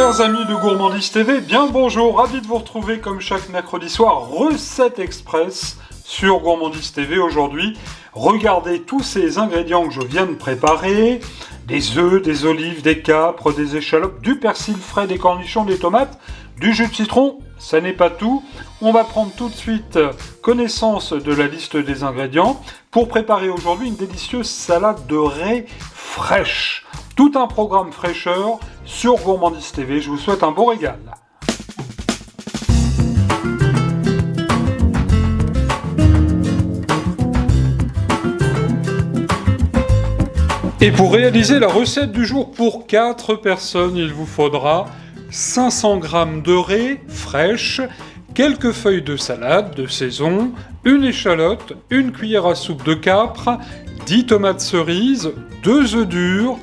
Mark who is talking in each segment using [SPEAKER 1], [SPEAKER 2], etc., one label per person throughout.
[SPEAKER 1] Chers amis de Gourmandise TV, bien bonjour, ravi de vous retrouver comme chaque mercredi soir, recette express sur Gourmandise TV. Aujourd'hui, regardez tous ces ingrédients que je viens de préparer, des œufs, des olives, des capres, des échalotes, du persil frais, des cornichons, des tomates, du jus de citron, ça n'est pas tout. On va prendre tout de suite connaissance de la liste des ingrédients pour préparer aujourd'hui une délicieuse salade de raie fraîche. Tout un programme fraîcheur sur Gourmandise TV. Je vous souhaite un bon régal. Et pour réaliser la recette du jour pour 4 personnes, il vous faudra 500 g de raie fraîche, quelques feuilles de salade de saison, une échalote, une cuillère à soupe de capre, 10 tomates cerises, 2 œufs durs,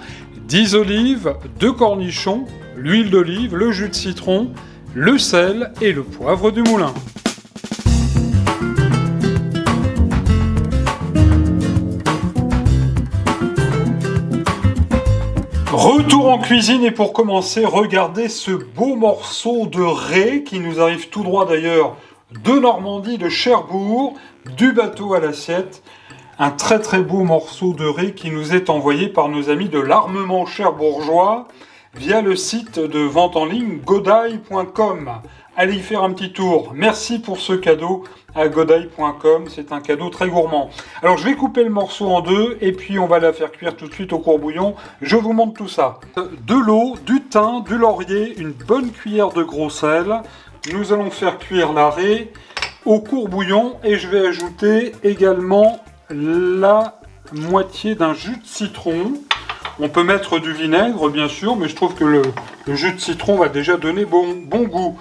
[SPEAKER 1] 10 olives, 2 cornichons, l'huile d'olive, le jus de citron, le sel et le poivre du moulin. Retour en cuisine et pour commencer, regardez ce beau morceau de raie qui nous arrive tout droit d'ailleurs de Normandie, de Cherbourg, du bateau à l'assiette. Un très beau morceau de raie qui nous est envoyé par nos amis de l'armement cherbourgeois via le site de vente en ligne godaille.com. Allez y faire un petit tour. Merci pour ce cadeau à godaille.com, c'est un cadeau très gourmand. Alors je vais couper le morceau en deux et puis on va la faire cuire tout de suite au courbouillon. Je vous montre tout ça. De l'eau, du thym, du laurier, une bonne cuillère de gros sel. Nous allons faire cuire la raie au courbouillon et je vais ajouter également la moitié d'un jus de citron. On peut mettre du vinaigre bien sûr, mais je trouve que le jus de citron va déjà donner bon goût.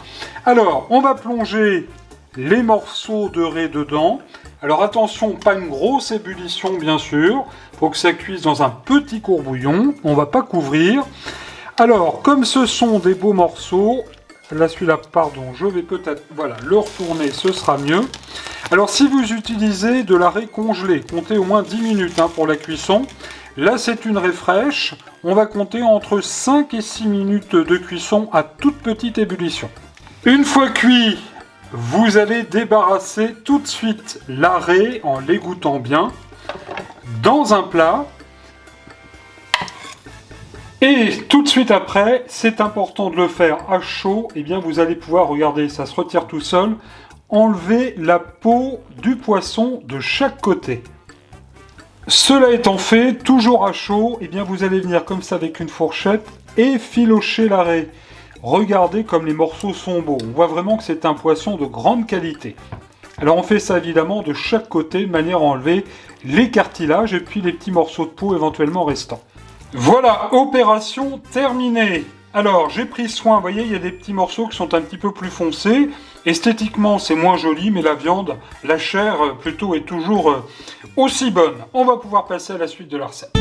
[SPEAKER 1] Alors, on va plonger les morceaux de raie dedans. Alors attention, pas une grosse ébullition bien sûr. Il faut que ça cuise dans un petit courbouillon. On ne va pas couvrir. Alors, comme ce sont des beaux morceaux, là celui-là, pardon, je vais peut-être le retourner, ce sera mieux. Alors si vous utilisez de la raie congelée, comptez au moins 10 minutes pour la cuisson. Là c'est une raie fraîche, on va compter entre 5 et 6 minutes de cuisson à toute petite ébullition. Une fois cuit, vous allez débarrasser tout de suite la raie en l'égouttant bien dans un plat. Et tout de suite après, c'est important de le faire à chaud, et bien vous allez pouvoir, regardez, ça se retire tout seul, enlever la peau du poisson de chaque côté. Cela étant fait, toujours à chaud, et bien vous allez venir comme ça avec une fourchette et filocher la raie. Regardez comme les morceaux sont beaux, on voit vraiment que c'est un poisson de grande qualité. Alors on fait ça évidemment de chaque côté, de manière à enlever les cartilages et puis les petits morceaux de peau éventuellement restants. Voilà, opération terminée. Alors, j'ai pris soin, vous voyez, il y a des petits morceaux qui sont un petit peu plus foncés. Esthétiquement, c'est moins joli, mais la viande, la chair, plutôt, est toujours aussi bonne. On va pouvoir passer à la suite de la recette.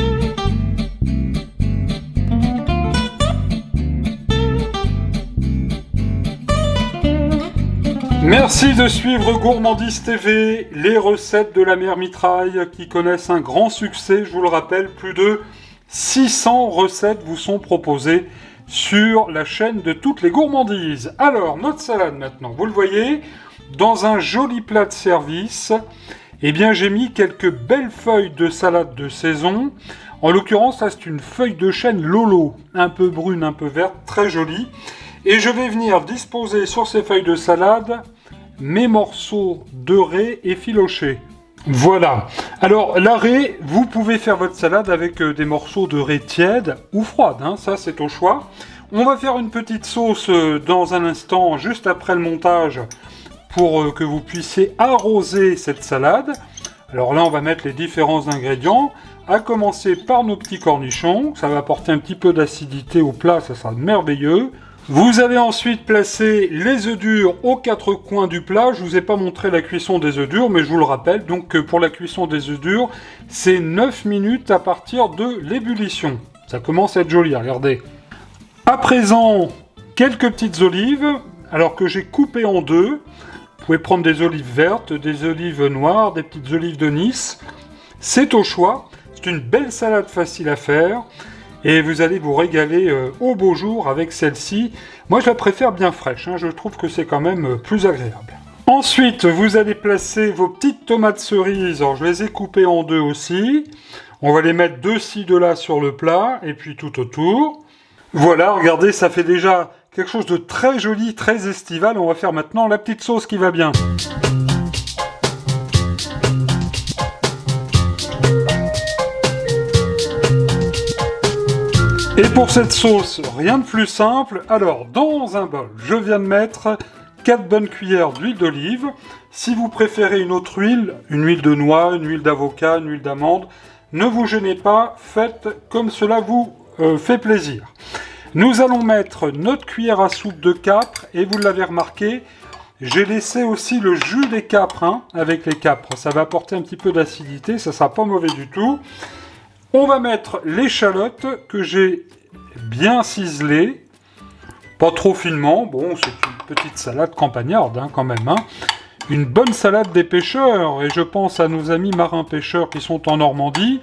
[SPEAKER 1] Merci de suivre Gourmandise TV, les recettes de la mère Mitraille qui connaissent un grand succès. Je vous le rappelle, plus de 600 recettes vous sont proposées sur la chaîne de toutes les gourmandises. Alors, notre salade maintenant, vous le voyez, dans un joli plat de service, eh bien j'ai mis quelques belles feuilles de salade de saison. En l'occurrence, là c'est une feuille de chêne Lolo, un peu brune, un peu verte, très jolie. Et je vais venir disposer sur ces feuilles de salade mes morceaux de raie effilochés. Voilà. Alors, la raie, vous pouvez faire votre salade avec des morceaux de raie tiède ou froide, ça c'est au choix. On va faire une petite sauce dans un instant, juste après le montage, pour que vous puissiez arroser cette salade. Alors là, on va mettre les différents ingrédients, à commencer par nos petits cornichons. Ça va apporter un petit peu d'acidité au plat, ça sera merveilleux. Vous allez ensuite placer les œufs durs aux 4 coins du plat. Je ne vous ai pas montré la cuisson des œufs durs, mais je vous le rappelle. Donc pour la cuisson des œufs durs, c'est 9 minutes à partir de l'ébullition. Ça commence à être joli, regardez. À présent, quelques petites olives, alors que j'ai coupé en deux. Vous pouvez prendre des olives vertes, des olives noires, des petites olives de Nice. C'est au choix. C'est une belle salade facile à faire. Et vous allez vous régaler au beau jour avec celle-ci. Moi, je la préfère bien fraîche, hein, je trouve que c'est quand même plus agréable. Ensuite, vous allez placer vos petites tomates cerises. Alors, je les ai coupées en deux aussi. On va les mettre de ci, de là sur le plat, et puis tout autour. Voilà, regardez, ça fait déjà quelque chose de très joli, très estival. On va faire maintenant la petite sauce qui va bien. Et pour cette sauce, rien de plus simple. Alors, dans un bol, je viens de mettre 4 bonnes cuillères d'huile d'olive. Si vous préférez une autre huile, une huile de noix, une huile d'avocat, une huile d'amande, ne vous gênez pas, faites comme cela vous fait plaisir. Nous allons mettre notre cuillère à soupe de capre, et vous l'avez remarqué, j'ai laissé aussi le jus des capres avec les capres. Ça va apporter un petit peu d'acidité, ça sera pas mauvais du tout. On va mettre l'échalote que j'ai bien ciselée, pas trop finement. Bon, c'est une petite salade campagnarde quand même. Une bonne salade des pêcheurs, et je pense à nos amis marins pêcheurs qui sont en Normandie,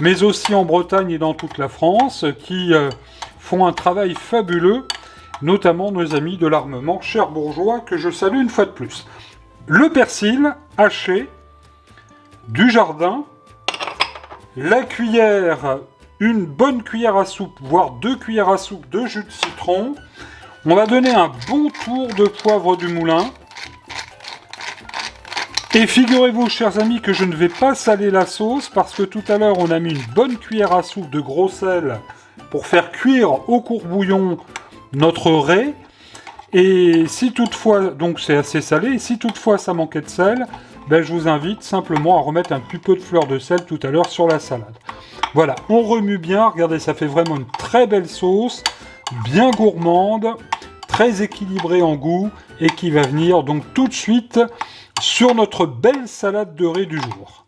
[SPEAKER 1] mais aussi en Bretagne et dans toute la France, qui font un travail fabuleux, notamment nos amis de l'armement cherbourgeois, que je salue une fois de plus. Le persil haché, du jardin, la cuillère, une bonne cuillère à soupe, voire 2 cuillères à soupe de jus de citron. On va donner un bon tour de poivre du moulin. Et figurez-vous, chers amis, que je ne vais pas saler la sauce parce que tout à l'heure, on a mis une bonne cuillère à soupe de gros sel pour faire cuire au courbouillon notre raie. Et si toutefois, donc c'est assez salé, et si toutefois ça manquait de sel, ben je vous invite simplement à remettre un petit peu de fleur de sel tout à l'heure sur la salade. Voilà, on remue bien, regardez, ça fait vraiment une très belle sauce, bien gourmande, très équilibrée en goût, et qui va venir donc tout de suite sur notre belle salade de riz du jour.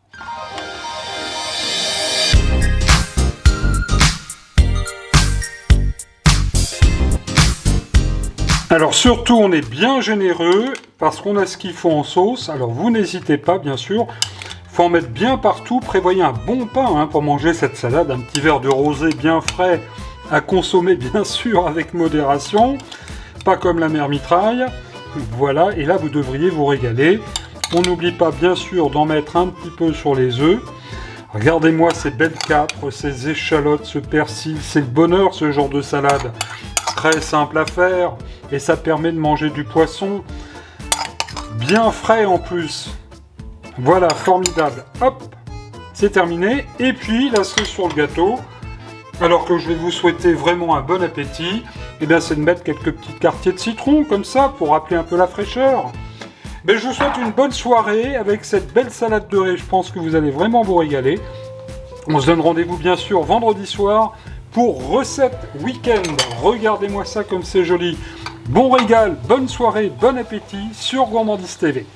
[SPEAKER 1] Alors surtout, on est bien généreux parce qu'on a ce qu'il faut en sauce. Alors vous n'hésitez pas, bien sûr, il faut en mettre bien partout. Prévoyez un bon pain pour manger cette salade, un petit verre de rosé bien frais à consommer bien sûr avec modération, pas comme la mère mitraille. Voilà, et là vous devriez vous régaler. On n'oublie pas bien sûr d'en mettre un petit peu sur les œufs. Regardez-moi ces belles capres, ces échalotes, ce persil, c'est le bonheur ce genre de salade. Très simple à faire et ça permet de manger du poisson bien frais en plus. Voilà, formidable. Hop, c'est terminé. Et puis la cerise sur le gâteau, alors que je vais vous souhaiter vraiment un bon appétit, et bien c'est de mettre quelques petits quartiers de citron comme ça pour rappeler un peu la fraîcheur. Mais je vous souhaite une bonne soirée avec cette belle salade de riz. Je pense que vous allez vraiment vous régaler. On se donne rendez-vous bien sûr vendredi soir pour recette week-end. Regardez-moi ça comme c'est joli. Bon régal, bonne soirée, bon appétit sur Gourmandise TV.